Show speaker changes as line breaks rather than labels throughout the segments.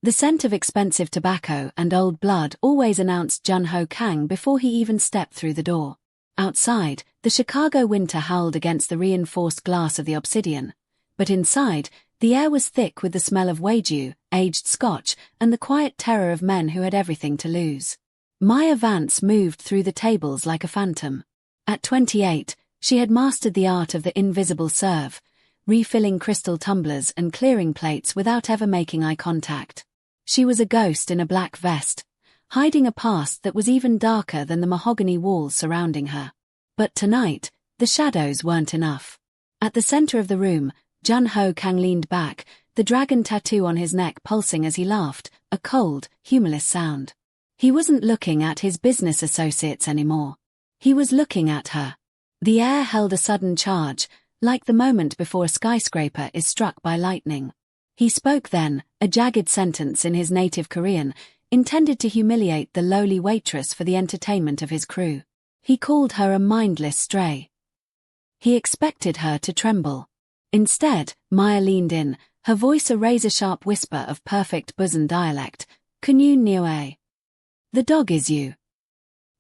The scent of expensive tobacco and old blood always announced Jun-Ho Kang before he even stepped through the door. Outside, the Chicago winter howled against the reinforced glass of the obsidian, but inside, the air was thick with the smell of Waitress, aged scotch, and the quiet terror of men who had everything to lose. Maya Vance moved through the tables like a phantom. At 28, she had mastered the art of the invisible serve, refilling crystal tumblers and clearing plates without ever making eye contact. She was a ghost in a black vest, hiding a past that was even darker than the mahogany walls surrounding her. But tonight, the shadows weren't enough. At the center of the room, Jun-Ho Kang leaned back, the dragon tattoo on his neck pulsing as he laughed, a cold, humorless sound. He wasn't looking at his business associates anymore. He was looking at her. The air held a sudden charge, like the moment before a skyscraper is struck by lightning. He spoke then, a jagged sentence in his native Korean, intended to humiliate the lowly waitress for the entertainment of his crew. He called her a mindless stray. He expected her to tremble. Instead, Maya leaned in, her voice a razor-sharp whisper of perfect Busan dialect, "Kunyu Nioe. The dog is you."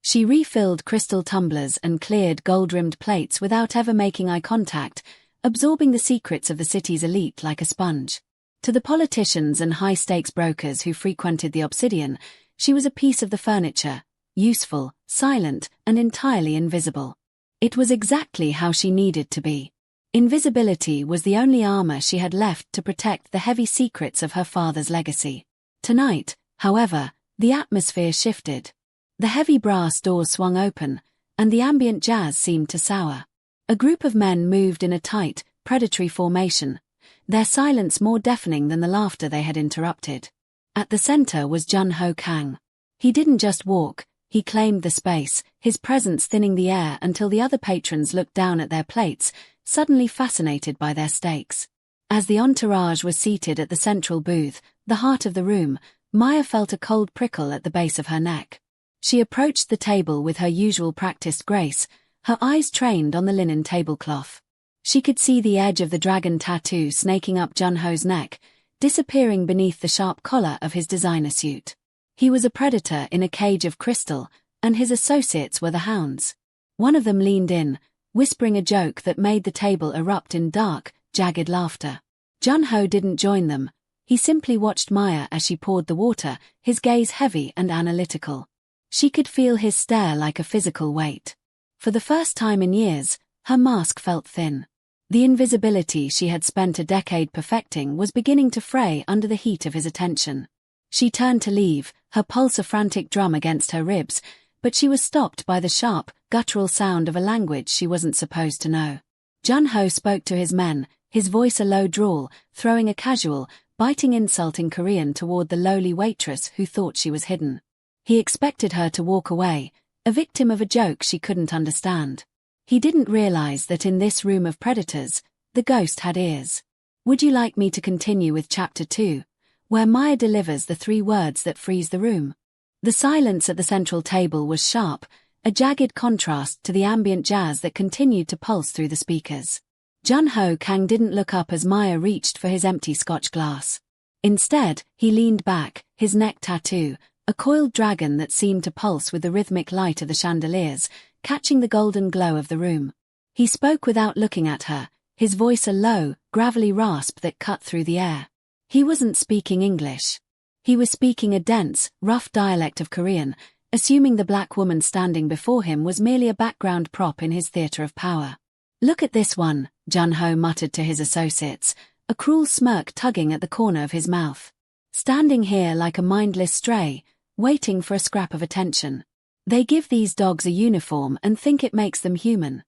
She refilled crystal tumblers and cleared gold-rimmed plates without ever making eye contact, absorbing the secrets of the city's elite like a sponge. To the politicians and high-stakes brokers who frequented the obsidian, she was a piece of the furniture, useful, silent, and entirely invisible. It was exactly how she needed to be. Invisibility was the only armor she had left to protect the heavy secrets of her father's legacy. Tonight, however, the atmosphere shifted. The heavy brass doors swung open, and the ambient jazz seemed to sour. A group of men moved in a tight, predatory formation, their silence more deafening than the laughter they had interrupted. At the center was Jun-Ho Kang. He didn't just walk, he claimed the space, his presence thinning the air until the other patrons looked down at their plates, suddenly fascinated by their stakes. As the entourage was seated at the central booth, the heart of the room, Maya felt a cold prickle at the base of her neck. She approached the table with her usual practiced grace, her eyes trained on the linen tablecloth. She could see the edge of the dragon tattoo snaking up Jun-Ho's neck, disappearing beneath the sharp collar of his designer suit. He was a predator in a cage of crystal, and his associates were the hounds. One of them leaned in, whispering a joke that made the table erupt in dark, jagged laughter. Jun-Ho didn't join them. He simply watched Maya as she poured the water, his gaze heavy and analytical. She could feel his stare like a physical weight. For the first time in years, her mask felt thin. The invisibility she had spent a decade perfecting was beginning to fray under the heat of his attention. She turned to leave, her pulse a frantic drum against her ribs, but she was stopped by the sharp, guttural sound of a language she wasn't supposed to know. Jun-Ho spoke to his men, his voice a low drawl, throwing a casual, biting insult in Korean toward the lowly waitress who thought she was hidden. He expected her to walk away, a victim of a joke she couldn't understand. He didn't realize that in this room of predators, the ghost had ears. Would you like me to continue with Chapter 2, where Maya delivers the 3 words that freeze the room? The silence at the central table was sharp, a jagged contrast to the ambient jazz that continued to pulse through the speakers. Jun-Ho Kang didn't look up as Maya reached for his empty scotch glass. Instead, he leaned back, his neck tattoo, a coiled dragon that seemed to pulse with the rhythmic light of the chandeliers, catching the golden glow of the room. He spoke without looking at her, his voice a low, gravelly rasp that cut through the air. He wasn't speaking English. He was speaking a dense, rough dialect of Korean, assuming the black woman standing before him was merely a background prop in his theater of power. "Look at this one," Jun-Ho muttered to his associates, a cruel smirk tugging at the corner of his mouth. "Standing here like a mindless stray, waiting for a scrap of attention. They give these dogs a uniform and think it makes them human."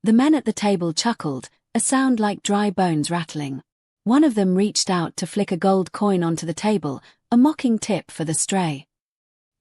The men at the table chuckled, a sound like dry bones rattling. One of them reached out to flick a gold coin onto the table, a mocking tip for the stray.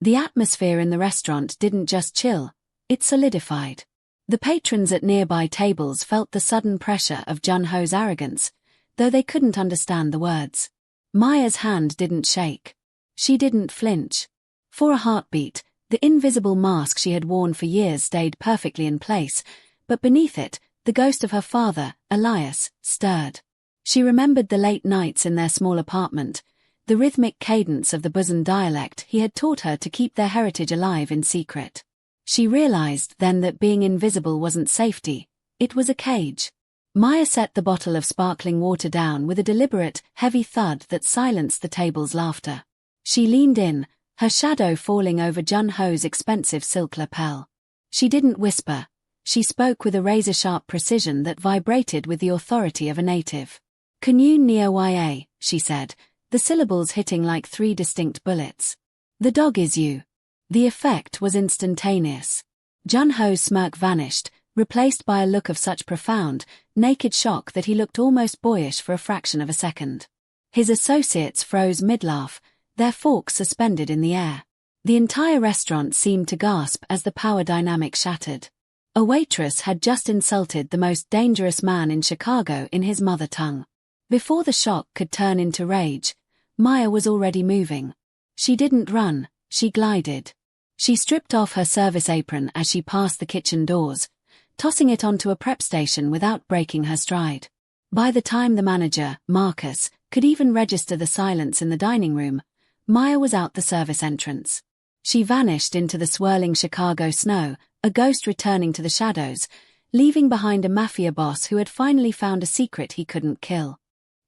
The atmosphere in the restaurant didn't just chill, it solidified. The patrons at nearby tables felt the sudden pressure of Jun-Ho's arrogance, though they couldn't understand the words. Maya's hand didn't shake. She didn't flinch. For a heartbeat, the invisible mask she had worn for years stayed perfectly in place, but beneath it, the ghost of her father, Elias, stirred. She remembered the late nights in their small apartment, the rhythmic cadence of the Busan dialect he had taught her to keep their heritage alive in secret. She realized then that being invisible wasn't safety, it was a cage. Maya set the bottle of sparkling water down with a deliberate, heavy thud that silenced the table's laughter. She leaned in, her shadow falling over Jun-ho's expensive silk lapel. She didn't whisper. She spoke with a razor-sharp precision that vibrated with the authority of a native. "Kunyun Neo-Ya," she said, the syllables hitting like 3 distinct bullets. "The dog is you." The effect was instantaneous. Jun-ho's smirk vanished, replaced by a look of such profound, naked shock that he looked almost boyish for a fraction of a second. His associates froze mid-laugh, their forks suspended in the air. The entire restaurant seemed to gasp as the power dynamic shattered. A waitress had just insulted the most dangerous man in Chicago in his mother tongue. Before the shock could turn into rage, Maya was already moving. She didn't run, she glided. She stripped off her service apron as she passed the kitchen doors, tossing it onto a prep station without breaking her stride. By the time the manager, Marcus, could even register the silence in the dining room, Maya was out the service entrance. She vanished into the swirling Chicago snow, a ghost returning to the shadows, leaving behind a mafia boss who had finally found a secret he couldn't kill.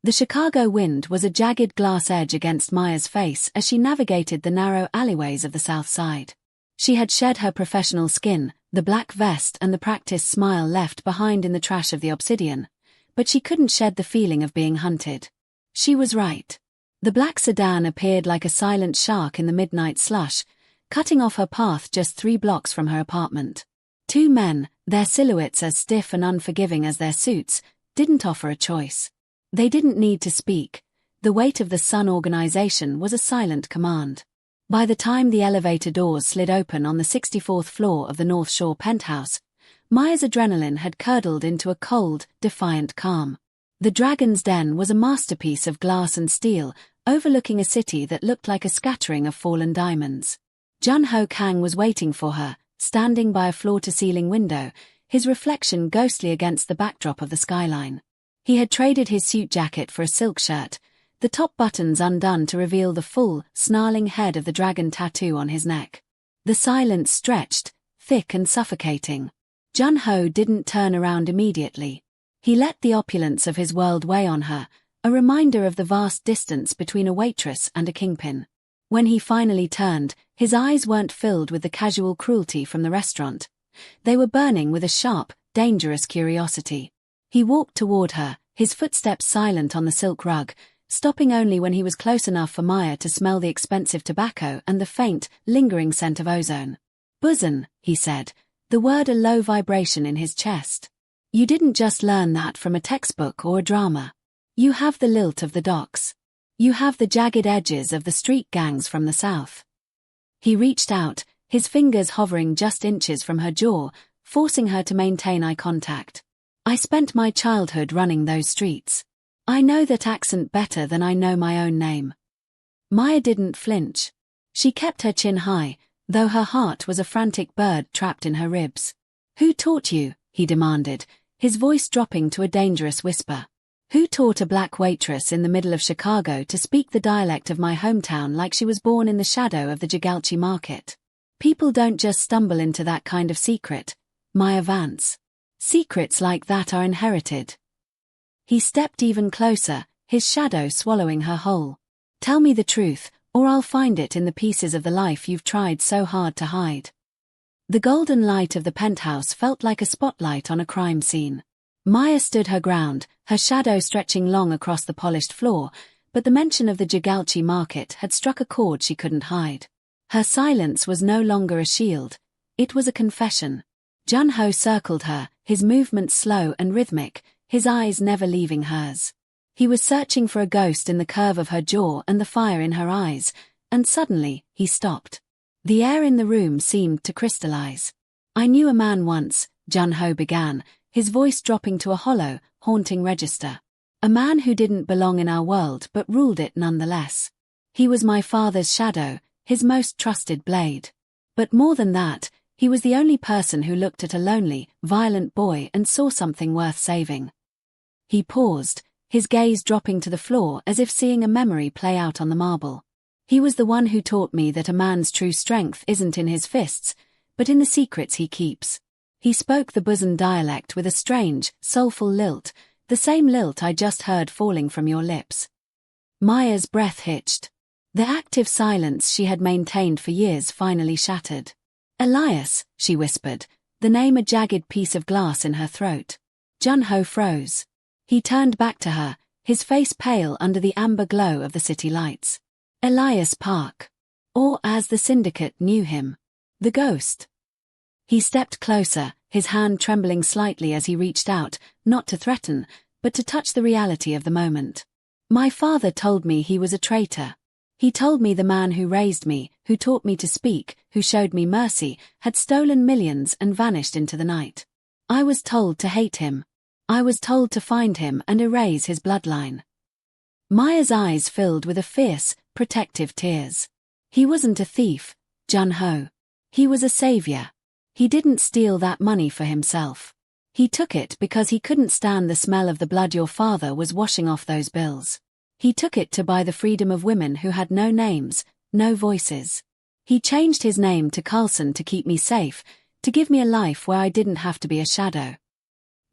The Chicago wind was a jagged glass edge against Maya's face as she navigated the narrow alleyways of the South Side. She had shed her professional skin, the black vest and the practiced smile left behind in the trash of the Obsidian, but she couldn't shed the feeling of being hunted. She was right. The black sedan appeared like a silent shark in the midnight slush, cutting off her path just 3 blocks from her apartment. 2 men, their silhouettes as stiff and unforgiving as their suits, didn't offer a choice. They didn't need to speak. The weight of the Sun organization was a silent command. By the time the elevator doors slid open on the 64th floor of the North Shore penthouse, Maya's adrenaline had curdled into a cold, defiant calm. The Dragon's Den was a masterpiece of glass and steel, overlooking a city that looked like a scattering of fallen diamonds. Jun-ho Kang was waiting for her, standing by a floor-to-ceiling window, his reflection ghostly against the backdrop of the skyline. He had traded his suit jacket for a silk shirt, the top buttons undone to reveal the full, snarling head of the dragon tattoo on his neck. The silence stretched, thick and suffocating. Jun-ho didn't turn around immediately. He let the opulence of his world weigh on her, a reminder of the vast distance between a waitress and a kingpin. When he finally turned, his eyes weren't filled with the casual cruelty from the restaurant. They were burning with a sharp, dangerous curiosity. He walked toward her, his footsteps silent on the silk rug, stopping only when he was close enough for Maya to smell the expensive tobacco and the faint, lingering scent of ozone. "Busan," he said, the word a low vibration in his chest. "You didn't just learn that from a textbook or a drama. You have the lilt of the docks. You have the jagged edges of the street gangs from the south." He reached out, his fingers hovering just inches from her jaw, forcing her to maintain eye contact. "I spent my childhood running those streets. I know that accent better than I know my own name." Maya didn't flinch. She kept her chin high, though her heart was a frantic bird trapped in her ribs. "Who taught you?" he demanded, his voice dropping to a dangerous whisper. "Who taught a black waitress in the middle of Chicago to speak the dialect of my hometown like she was born in the shadow of the Jigalchi market? People don't just stumble into that kind of secret, Maya Vance. Secrets like that are inherited." He stepped even closer, his shadow swallowing her whole. "Tell me the truth, or I'll find it in the pieces of the life you've tried so hard to hide." The golden light of the penthouse felt like a spotlight on a crime scene. Maya stood her ground, her shadow stretching long across the polished floor, but the mention of the Jigalchi market had struck a chord she couldn't hide. Her silence was no longer a shield, it was a confession. Jun-ho circled her, his movements slow and rhythmic, his eyes never leaving hers. He was searching for a ghost in the curve of her jaw and the fire in her eyes, and suddenly, he stopped. The air in the room seemed to crystallize. "I knew a man once," Jun-ho began, his voice dropping to a hollow, haunting register. "A man who didn't belong in our world but ruled it nonetheless. He was my father's shadow, his most trusted blade. But more than that, he was the only person who looked at a lonely, violent boy and saw something worth saving." He paused, his gaze dropping to the floor as if seeing a memory play out on the marble. He was the one who taught me that a man's true strength isn't in his fists, but in the secrets he keeps. He spoke the Busan dialect with a strange, soulful lilt, the same lilt I just heard falling from your lips. Maya's breath hitched. The active silence she had maintained for years finally shattered. Elias, she whispered, the name a jagged piece of glass in her throat. Junho froze. He turned back to her, his face pale under the amber glow of the city lights. Elias Park. Or as the syndicate knew him, the ghost. He stepped closer, his hand trembling slightly as he reached out, not to threaten, but to touch the reality of the moment. My father told me he was a traitor. He told me the man who raised me, who taught me to speak, who showed me mercy, had stolen millions and vanished into the night. I was told to hate him. I was told to find him and erase his bloodline. Maya's eyes filled with a fierce, protective tears. He wasn't a thief, Junho. He was a savior. He didn't steal that money for himself. He took it because he couldn't stand the smell of the blood your father was washing off those bills. He took it to buy the freedom of women who had no names, no voices. He changed his name to Carlson to keep me safe, to give me a life where I didn't have to be a shadow.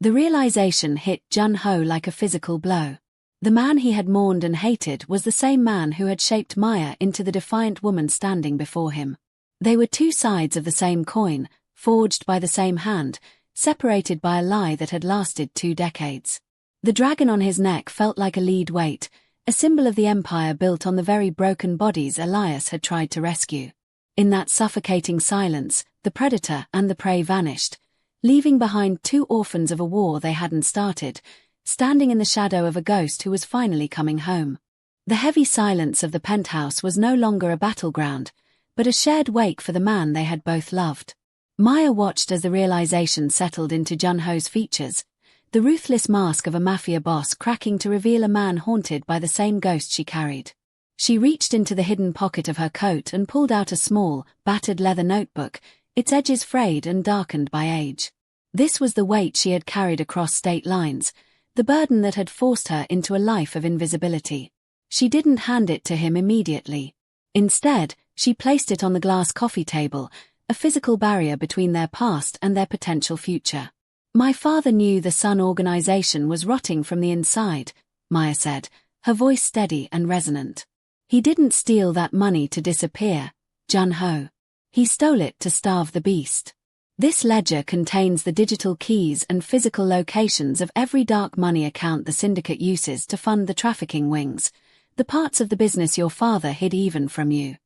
The realization hit Junho like a physical blow. The man he had mourned and hated was the same man who had shaped Maya into the defiant woman standing before him. They were two sides of the same coin, forged by the same hand, separated by a lie that had lasted 2 decades. The dragon on his neck felt like a lead weight, a symbol of the empire built on the very broken bodies Elias had tried to rescue. In that suffocating silence, the predator and the prey vanished, leaving behind 2 orphans of a war they hadn't started, standing in the shadow of a ghost who was finally coming home. The heavy silence of the penthouse was no longer a battleground, but a shared wake for the man they had both loved. Maya watched as the realization settled into Junho's features, the ruthless mask of a mafia boss cracking to reveal a man haunted by the same ghost she carried. She reached into the hidden pocket of her coat and pulled out a small, battered leather notebook, its edges frayed and darkened by age. This was the weight she had carried across state lines, the burden that had forced her into a life of invisibility. She didn't hand it to him immediately. Instead, she placed it on the glass coffee table, a physical barrier between their past and their potential future. My father knew the Sun organization was rotting from the inside, Maya said, her voice steady and resonant. He didn't steal that money to disappear, Junho. He stole it to starve the beast. This ledger contains the digital keys and physical locations of every dark money account the syndicate uses to fund the trafficking wings, the parts of the business your father hid even from you.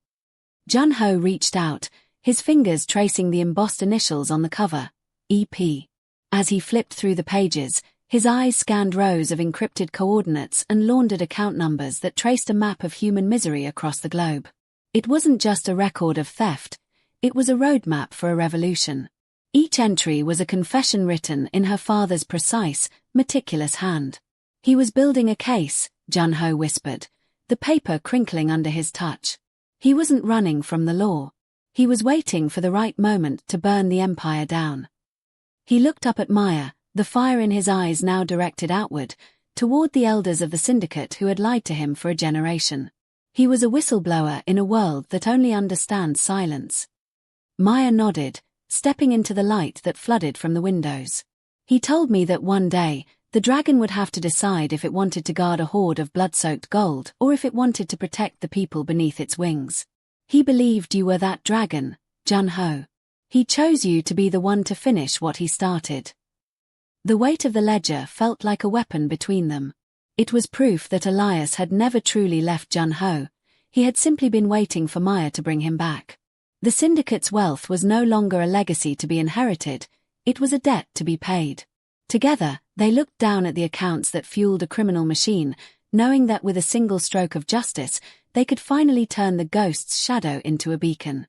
Junho reached out, his fingers tracing the embossed initials on the cover, EP. As he flipped through the pages, his eyes scanned rows of encrypted coordinates and laundered account numbers that traced a map of human misery across the globe. It wasn't just a record of theft, it was a roadmap for a revolution. Each entry was a confession written in her father's precise, meticulous hand. He was building a case, Junho whispered, the paper crinkling under his touch. He wasn't running from the law. He was waiting for the right moment to burn the empire down. He looked up at Maya, the fire in his eyes now directed outward, toward the elders of the syndicate who had lied to him for a generation. He was a whistleblower in a world that only understands silence. Maya nodded, stepping into the light that flooded from the windows. He told me that one day, the dragon would have to decide if it wanted to guard a hoard of blood-soaked gold or if it wanted to protect the people beneath its wings. He believed you were that dragon, Junho. He chose you to be the one to finish what he started. The weight of the ledger felt like a weapon between them. It was proof that Elias had never truly left Junho. He had simply been waiting for Maya to bring him back. The syndicate's wealth was no longer a legacy to be inherited, it was a debt to be paid. Together, they looked down at the accounts that fueled a criminal machine, knowing that with a single stroke of justice, they could finally turn the ghost's shadow into a beacon.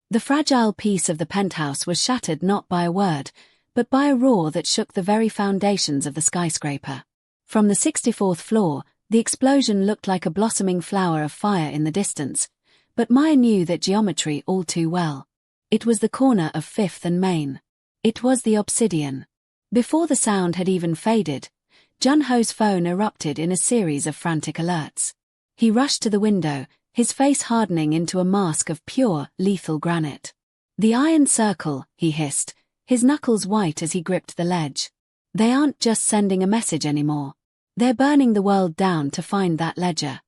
The fragile peace of the penthouse was shattered not by a word, but by a roar that shook the very foundations of the skyscraper. From the 64th floor, the explosion looked like a blossoming flower of fire in the distance, but Maya knew that geometry all too well. It was the corner of 5th and Main. It was the obsidian. Before the sound had even faded, Jun-ho's phone erupted in a series of frantic alerts. He rushed to the window, his face hardening into a mask of pure, lethal granite. "The iron circle," he hissed, his knuckles white as he gripped the ledge. "They aren't just sending a message anymore. They're burning the world down to find that ledger."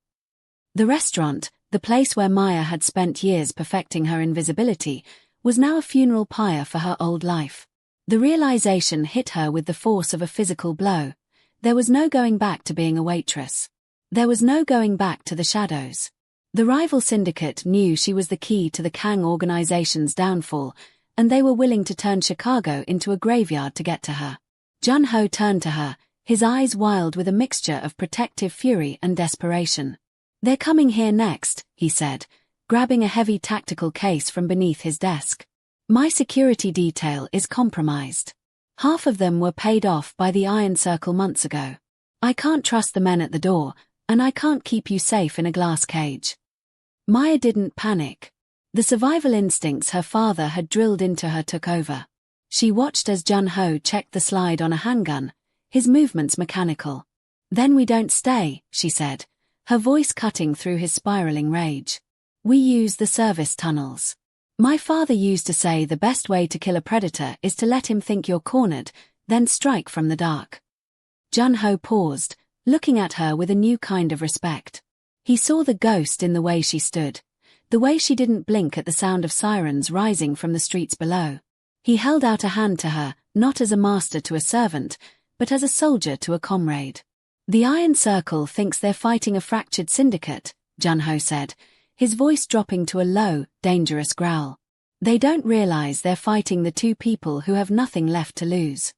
The restaurant, the place where Maya had spent years perfecting her invisibility, was now a funeral pyre for her old life. The realization hit her with the force of a physical blow. There was no going back to being a waitress. There was no going back to the shadows. The rival syndicate knew she was the key to the Kang organization's downfall, and they were willing to turn Chicago into a graveyard to get to her. Jun-ho turned to her, his eyes wild with a mixture of protective fury and desperation. "They're coming here next," he said, grabbing a heavy tactical case from beneath his desk. "My security detail is compromised. Half of them were paid off by the Iron Circle months ago. I can't trust the men at the door, and I can't keep you safe in a glass cage." Maya didn't panic. The survival instincts her father had drilled into her took over. She watched as Jun-ho checked the slide on a handgun, his movements mechanical. "Then we don't stay," she said, her voice cutting through his spiraling rage. "We use the service tunnels. My father used to say the best way to kill a predator is to let him think you're cornered, then strike from the dark." Jun-ho paused, looking at her with a new kind of respect. He saw the ghost in the way she stood, the way she didn't blink at the sound of sirens rising from the streets below. He held out a hand to her, not as a master to a servant, but as a soldier to a comrade. "The Iron Circle thinks they're fighting a fractured syndicate," Jun-ho said, his voice dropping to a low, dangerous growl. "They don't realize they're fighting the two people who have nothing left to lose."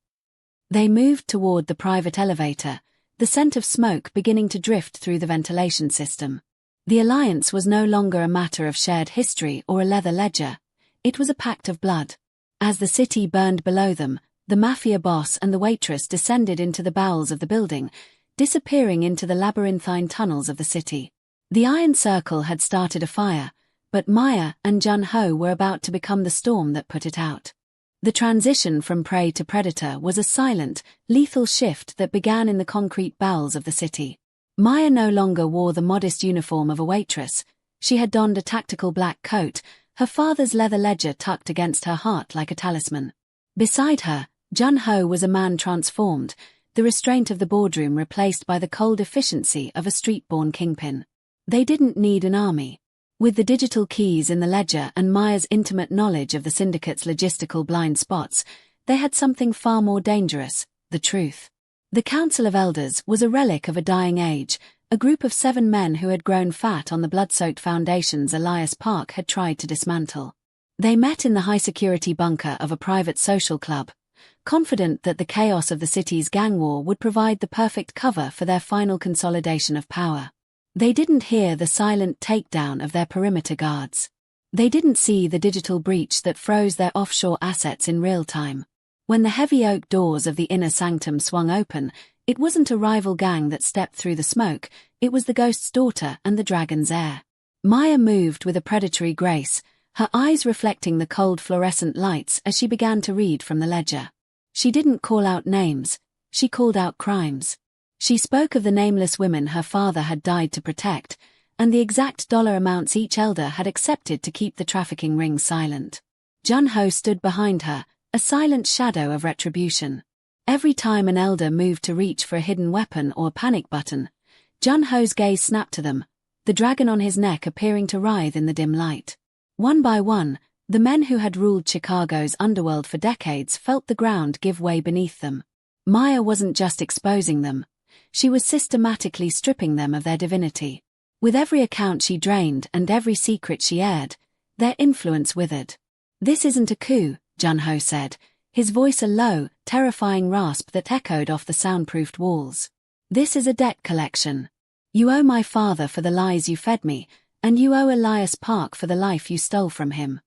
They moved toward the private elevator, the scent of smoke beginning to drift through the ventilation system. The alliance was no longer a matter of shared history or a leather ledger. It was a pact of blood. As the city burned below them, the Mafia boss and the Waitress descended into the bowels of the building, disappearing into the labyrinthine tunnels of the city. The Iron Circle had started a fire, but Maya and Jun-ho were about to become the storm that put it out. The transition from prey to predator was a silent, lethal shift that began in the concrete bowels of the city. Maya no longer wore the modest uniform of a waitress. She had donned a tactical black coat, her father's leather ledger tucked against her heart like a talisman. Beside her, Jun-ho was a man transformed, the restraint of the boardroom replaced by the cold efficiency of a street-born kingpin. They didn't need an army. With the digital keys in the ledger and Maya's intimate knowledge of the syndicate's logistical blind spots, they had something far more dangerous: the truth. The Council of Elders was a relic of a dying age, a group of 7 men who had grown fat on the blood-soaked foundations Elias Park had tried to dismantle. They met in the high-security bunker of a private social club, confident that the chaos of the city's gang war would provide the perfect cover for their final consolidation of power. They didn't hear the silent takedown of their perimeter guards. They didn't see the digital breach that froze their offshore assets in real time. When the heavy oak doors of the inner sanctum swung open, it wasn't a rival gang that stepped through the smoke, it was the ghost's daughter and the dragon's heir. Maya moved with a predatory grace, her eyes reflecting the cold fluorescent lights as she began to read from the ledger. She didn't call out names, she called out crimes. She spoke of the nameless women her father had died to protect, and the exact dollar amounts each elder had accepted to keep the trafficking ring silent. Jun-ho stood behind her, a silent shadow of retribution. Every time an elder moved to reach for a hidden weapon or a panic button, Jun-ho's gaze snapped to them, the dragon on his neck appearing to writhe in the dim light. One by one, the men who had ruled Chicago's underworld for decades felt the ground give way beneath them. Maya wasn't just exposing them. She was systematically stripping them of their divinity. With every account she drained and every secret she aired, their influence withered. "This isn't a coup," Jun-ho said, his voice a low, terrifying rasp that echoed off the soundproofed walls. "This is a debt collection. You owe my father for the lies you fed me, and you owe Elias Park for the life you stole from him."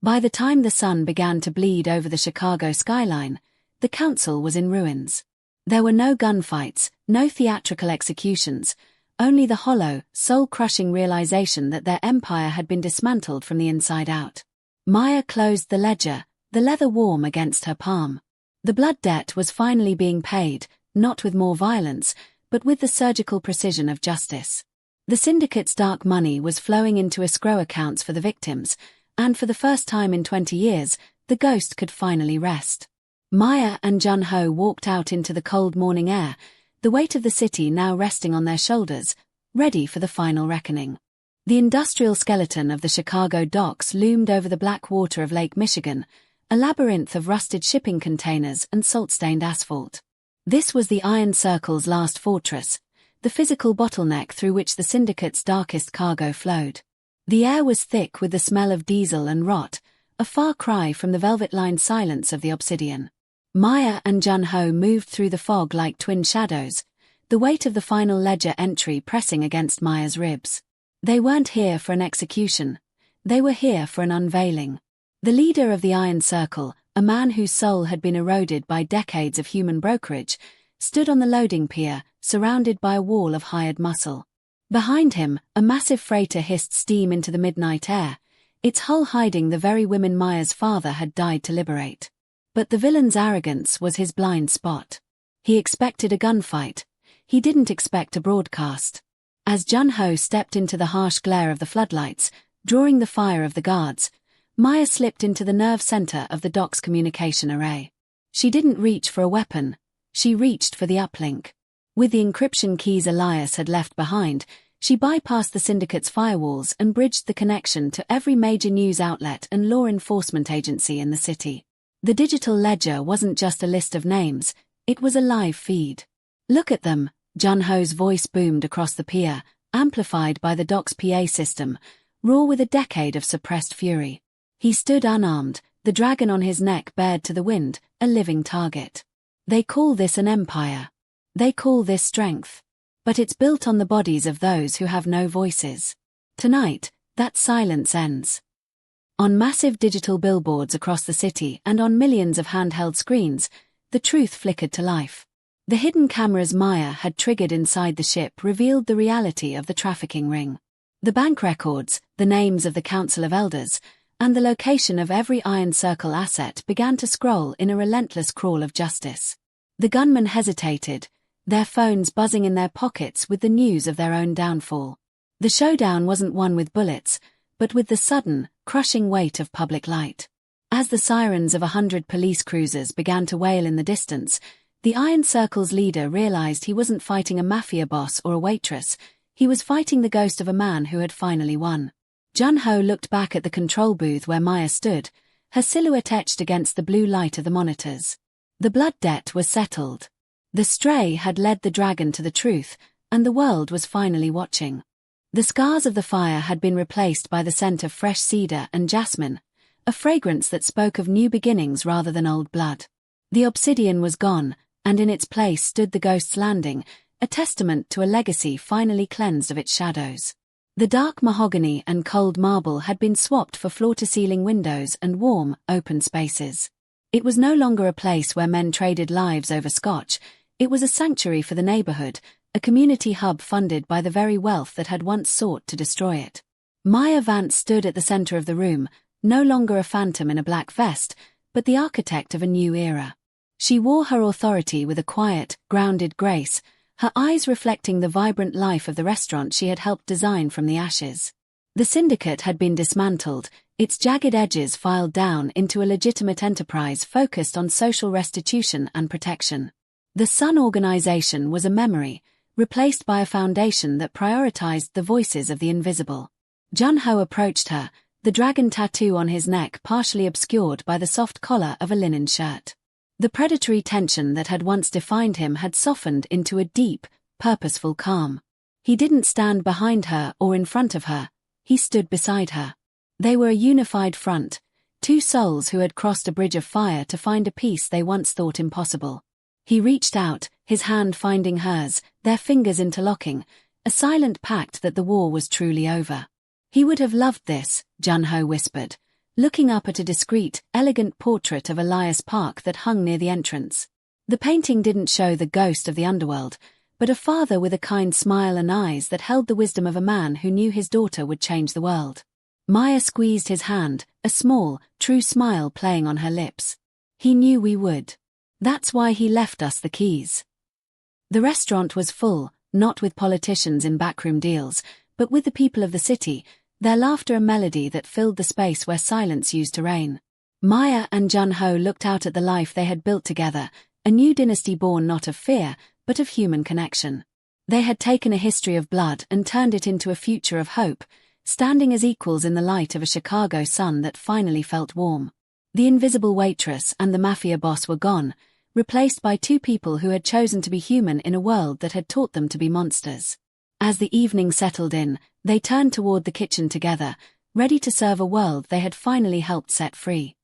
By the time the sun began to bleed over the Chicago skyline, the council was in ruins. There were no gunfights, no theatrical executions, only the hollow, soul-crushing realization that their empire had been dismantled from the inside out. Maya closed the ledger, the leather warm against her palm. The blood debt was finally being paid, not with more violence, but with the surgical precision of justice. The syndicate's dark money was flowing into escrow accounts for the victims, and for the first time in 20 years, the ghost could finally rest. Maya and Jun-ho walked out into the cold morning air, the weight of the city now resting on their shoulders, ready for the final reckoning. The industrial skeleton of the Chicago docks loomed over the black water of Lake Michigan, a labyrinth of rusted shipping containers and salt-stained asphalt. This was the Iron Circle's last fortress, the physical bottleneck through which the syndicate's darkest cargo flowed. The air was thick with the smell of diesel and rot, a far cry from the velvet-lined silence of the Obsidian. Maya and Jun-ho moved through the fog like twin shadows, the weight of the final ledger entry pressing against Maya's ribs. They weren't here for an execution. They were here for an unveiling. The leader of the Iron Circle, a man whose soul had been eroded by decades of human brokerage, stood on the loading pier, surrounded by a wall of hired muscle. Behind him, a massive freighter hissed steam into the midnight air, its hull hiding the very women Maya's father had died to liberate. But the villain's arrogance was his blind spot. He expected a gunfight. He didn't expect a broadcast. As Jun-ho stepped into the harsh glare of the floodlights, drawing the fire of the guards, Maya slipped into the nerve center of the dock's communication array. She didn't reach for a weapon. She reached for the uplink. With the encryption keys Elias had left behind, she bypassed the syndicate's firewalls and bridged the connection to every major news outlet and law enforcement agency in the city. The digital ledger wasn't just a list of names, it was a live feed. "Look at them," Jun-ho's voice boomed across the pier, amplified by the dock's PA system, raw with a decade of suppressed fury. He stood unarmed, the dragon on his neck bared to the wind, a living target. "They call this an empire. They call this strength. But it's built on the bodies of those who have no voices. Tonight, that silence ends." On massive digital billboards across the city and on millions of handheld screens, the truth flickered to life. The hidden cameras Maya had triggered inside the ship revealed the reality of the trafficking ring. The bank records, the names of the Council of Elders, and the location of every Iron Circle asset began to scroll in a relentless crawl of justice. The gunmen hesitated, their phones buzzing in their pockets with the news of their own downfall. The showdown wasn't won with bullets, but with the sudden, crushing weight of public light. As the sirens of 100 police cruisers began to wail in the distance, the Iron Circle's leader realized he wasn't fighting a Mafia boss or a waitress, he was fighting the ghost of a man who had finally won. Jun-ho looked back at the control booth where Maya stood, her silhouette etched against the blue light of the monitors. The blood debt was settled. The stray had led the dragon to the truth, and the world was finally watching. The scars of the fire had been replaced by the scent of fresh cedar and jasmine, a fragrance that spoke of new beginnings rather than old blood. The obsidian was gone, and in its place stood the Ghost's Landing, a testament to a legacy finally cleansed of its shadows. The dark mahogany and cold marble had been swapped for floor-to-ceiling windows and warm, open spaces. It was no longer a place where men traded lives over scotch, it was a sanctuary for the neighborhood, a community hub funded by the very wealth that had once sought to destroy it. Maya Vance stood at the center of the room, no longer a phantom in a black vest, but the architect of a new era. She wore her authority with a quiet, grounded grace, her eyes reflecting the vibrant life of the restaurant she had helped design from the ashes. The syndicate had been dismantled, its jagged edges filed down into a legitimate enterprise focused on social restitution and protection. The Sun organization was a memory, replaced by a foundation that prioritized the voices of the invisible. Jun-ho approached her, the dragon tattoo on his neck partially obscured by the soft collar of a linen shirt. The predatory tension that had once defined him had softened into a deep, purposeful calm. He didn't stand behind her or in front of her, he stood beside her. They were a unified front, two souls who had crossed a bridge of fire to find a peace they once thought impossible. He reached out, his hand finding hers, their fingers interlocking, a silent pact that the war was truly over. He would have loved this, Jun-ho whispered, looking up at a discreet, elegant portrait of Elias Park that hung near the entrance. The painting didn't show the ghost of the underworld, but a father with a kind smile and eyes that held the wisdom of a man who knew his daughter would change the world. Maya squeezed his hand, a small, true smile playing on her lips. He knew we would. That's why he left us the keys. The restaurant was full, not with politicians in backroom deals, but with the people of the city, their laughter a melody that filled the space where silence used to reign. Maya and Jun-ho looked out at the life they had built together, a new dynasty born not of fear, but of human connection. They had taken a history of blood and turned it into a future of hope, standing as equals in the light of a Chicago sun that finally felt warm. The invisible waitress and the Mafia boss were gone, replaced by two people who had chosen to be human in a world that had taught them to be monsters. As the evening settled in, they turned toward the kitchen together, ready to serve a world they had finally helped set free.